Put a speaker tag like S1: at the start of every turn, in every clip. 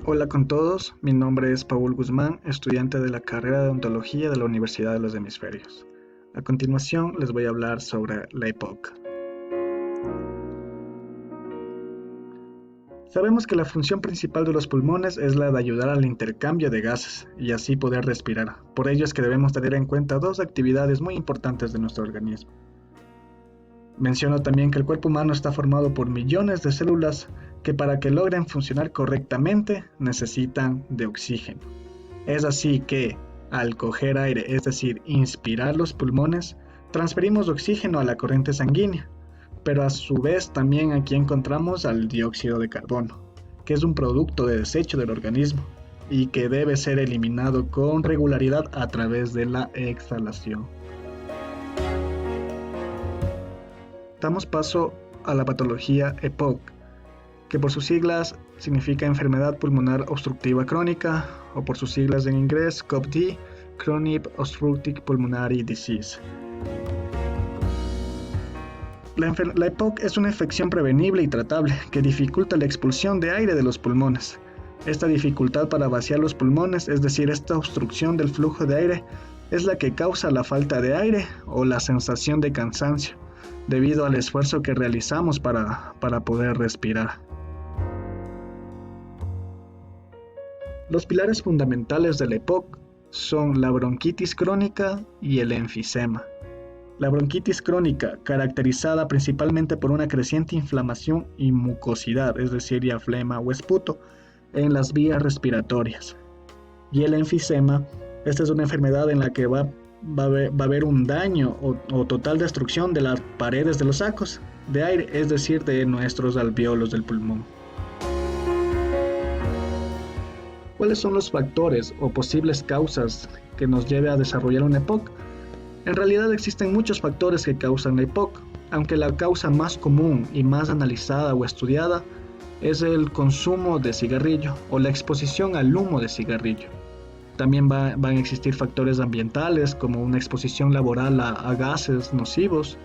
S1: Hola con todos, mi nombre es Paul Guzmán, estudiante de la carrera de Odontología de la Universidad de los Hemisferios. A continuación les voy a hablar sobre la EPOC. Sabemos que la función principal de los pulmones es la de ayudar al intercambio de gases y así poder respirar. Por ello es que debemos tener en cuenta dos actividades muy importantes de nuestro organismo. Menciono también que el cuerpo humano está formado por millones de células que para que logren funcionar correctamente necesitan de oxígeno. Es así que, al coger aire, es decir, inspirar los pulmones, transferimos oxígeno a la corriente sanguínea, pero a su vez también aquí encontramos al dióxido de carbono, que es un producto de desecho del organismo y que debe ser eliminado con regularidad a través de la exhalación. Damos paso a la patología EPOC, que por sus siglas significa enfermedad pulmonar obstructiva crónica, o por sus siglas en inglés COPD, Chronic Obstructive Pulmonary Disease. La EPOC es una infección prevenible y tratable que dificulta la expulsión de aire de los pulmones. Esta dificultad para vaciar los pulmones, es decir, esta obstrucción del flujo de aire, es la que causa la falta de aire o la sensación de cansancio, debido al esfuerzo que realizamos para poder respirar. Los pilares fundamentales de la EPOC son la bronquitis crónica y el enfisema. La bronquitis crónica, caracterizada principalmente por una creciente inflamación y mucosidad, es decir, diaflema o esputo, en las vías respiratorias. Y el enfisema, esta es una enfermedad en la que va a haber un daño o total destrucción de las paredes de los sacos de aire, es decir, de nuestros alvéolos del pulmón. ¿Cuáles son los factores o posibles causas que nos lleve a desarrollar una EPOC? En realidad existen muchos factores que causan la EPOC, aunque la causa más común y más analizada o estudiada es el consumo de cigarrillo o la exposición al humo de cigarrillo. También van a existir factores ambientales como una exposición laboral a gases nocivos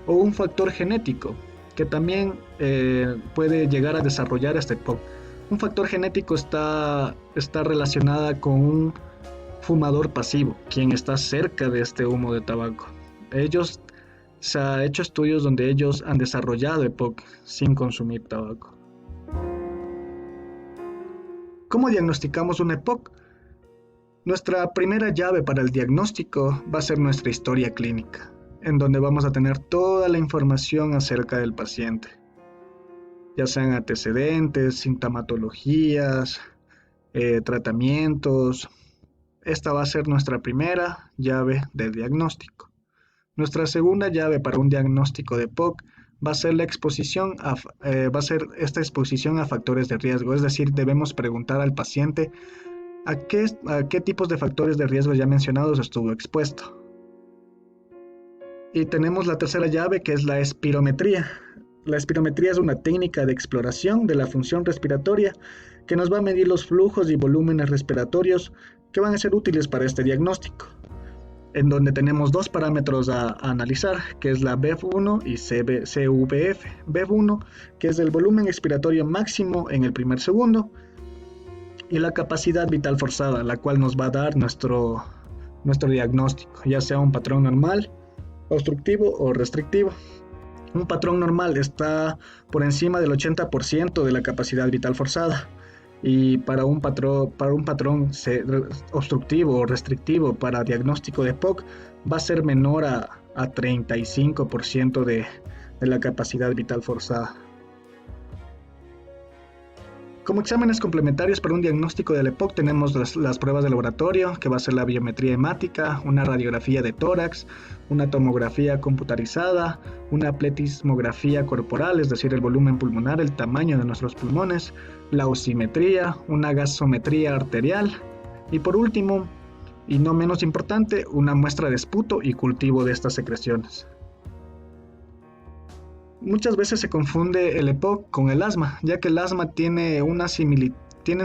S1: o un factor genético que también puede llegar a desarrollar este EPOC. Un factor genético está relacionada con un fumador pasivo, quien está cerca de este humo de tabaco. Se ha hecho estudios donde ellos han desarrollado EPOC sin consumir tabaco. ¿Cómo diagnosticamos una EPOC? Nuestra primera llave para el diagnóstico va a ser nuestra historia clínica, en donde vamos a tener toda la información acerca del paciente, ya sean antecedentes, sintomatologías, tratamientos. Esta va a ser nuestra primera llave del diagnóstico. Nuestra segunda llave para un diagnóstico de EPOC va a ser esta exposición a factores de riesgo, es decir, debemos preguntar al paciente a qué tipos de factores de riesgo ya mencionados estuvo expuesto. Y tenemos la tercera llave, que es la espirometría. La espirometría es una técnica de exploración de la función respiratoria que nos va a medir los flujos y volúmenes respiratorios que van a ser útiles para este diagnóstico, en donde tenemos dos parámetros a analizar, que es la BEV1 y CVF. BEV1, que es el volumen expiratorio máximo en el primer segundo, y la capacidad vital forzada, la cual nos va a dar nuestro diagnóstico, ya sea un patrón normal, obstructivo o restrictivo. Un patrón normal está por encima del 80% de la capacidad vital forzada, y para un patrón obstructivo o restrictivo para diagnóstico de EPOC va a ser menor a 35% de la capacidad vital forzada. Como exámenes complementarios para un diagnóstico del EPOC tenemos las pruebas de laboratorio, que va a ser la biometría hemática, una radiografía de tórax, una tomografía computarizada, una pletismografía corporal, es decir, el volumen pulmonar, el tamaño de nuestros pulmones, la osimetría, una gasometría arterial y por último, y no menos importante, una muestra de esputo y cultivo de estas secreciones. Muchas veces se confunde el EPOC con el asma, ya que el asma tienen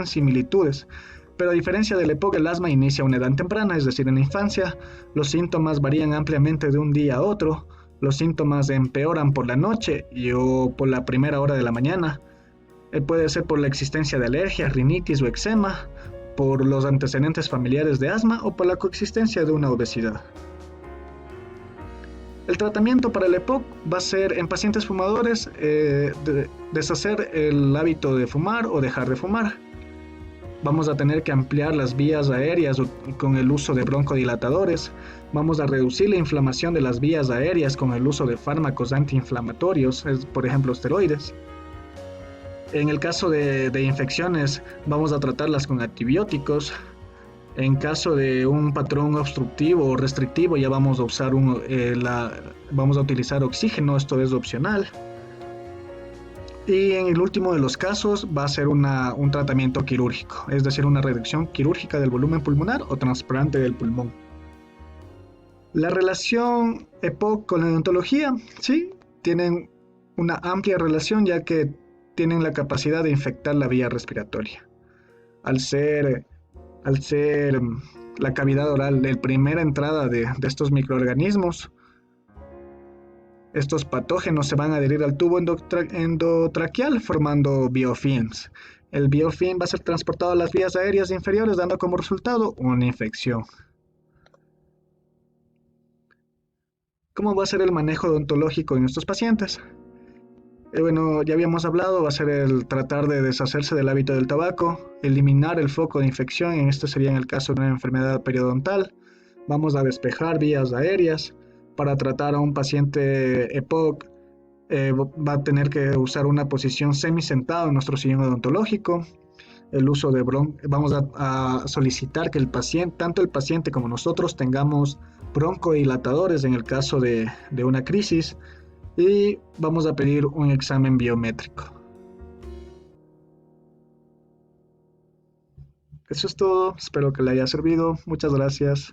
S1: similitudes, pero a diferencia del EPOC, el asma inicia a una edad temprana, es decir, en la infancia. Los síntomas varían ampliamente de un día a otro. Los síntomas empeoran por la noche o por la primera hora de la mañana. Puede ser por la existencia de alergia, rinitis o eczema, por los antecedentes familiares de asma o por la coexistencia de una obesidad. El tratamiento para el EPOC va a ser en pacientes fumadores deshacer el hábito de fumar o dejar de fumar. Vamos a tener que ampliar las vías aéreas con el uso de broncodilatadores. Vamos a reducir la inflamación de las vías aéreas con el uso de fármacos antiinflamatorios, por ejemplo esteroides. En el caso de infecciones, vamos a tratarlas con antibióticos. En caso de un patrón obstructivo o restrictivo, ya vamos a vamos a utilizar oxígeno, esto es opcional. Y en el último de los casos va a ser un tratamiento quirúrgico, es decir, una reducción quirúrgica del volumen pulmonar o trasplante del pulmón. La relación EPOC con la odontología, sí, tienen una amplia relación ya que tienen la capacidad de infectar la vía respiratoria. Al ser la cavidad oral de primera entrada de estos microorganismos, estos patógenos se van a adherir al tubo endotraqueal formando biofilms. El biofilm va a ser transportado a las vías aéreas inferiores dando como resultado una infección. ¿Cómo va a ser el manejo odontológico en estos pacientes? Bueno, ya habíamos hablado, va a ser el tratar de deshacerse del hábito del tabaco, eliminar el foco de infección, en este sería en el caso de una enfermedad periodontal. Vamos a despejar vías aéreas. Para tratar a un paciente EPOC, va a tener que usar una posición semisentado en nuestro sillón odontológico. El uso de vamos a solicitar que tanto el paciente como nosotros tengamos broncodilatadores en el caso de una crisis y vamos a pedir un examen biométrico. Eso es todo, espero que le haya servido. Muchas gracias.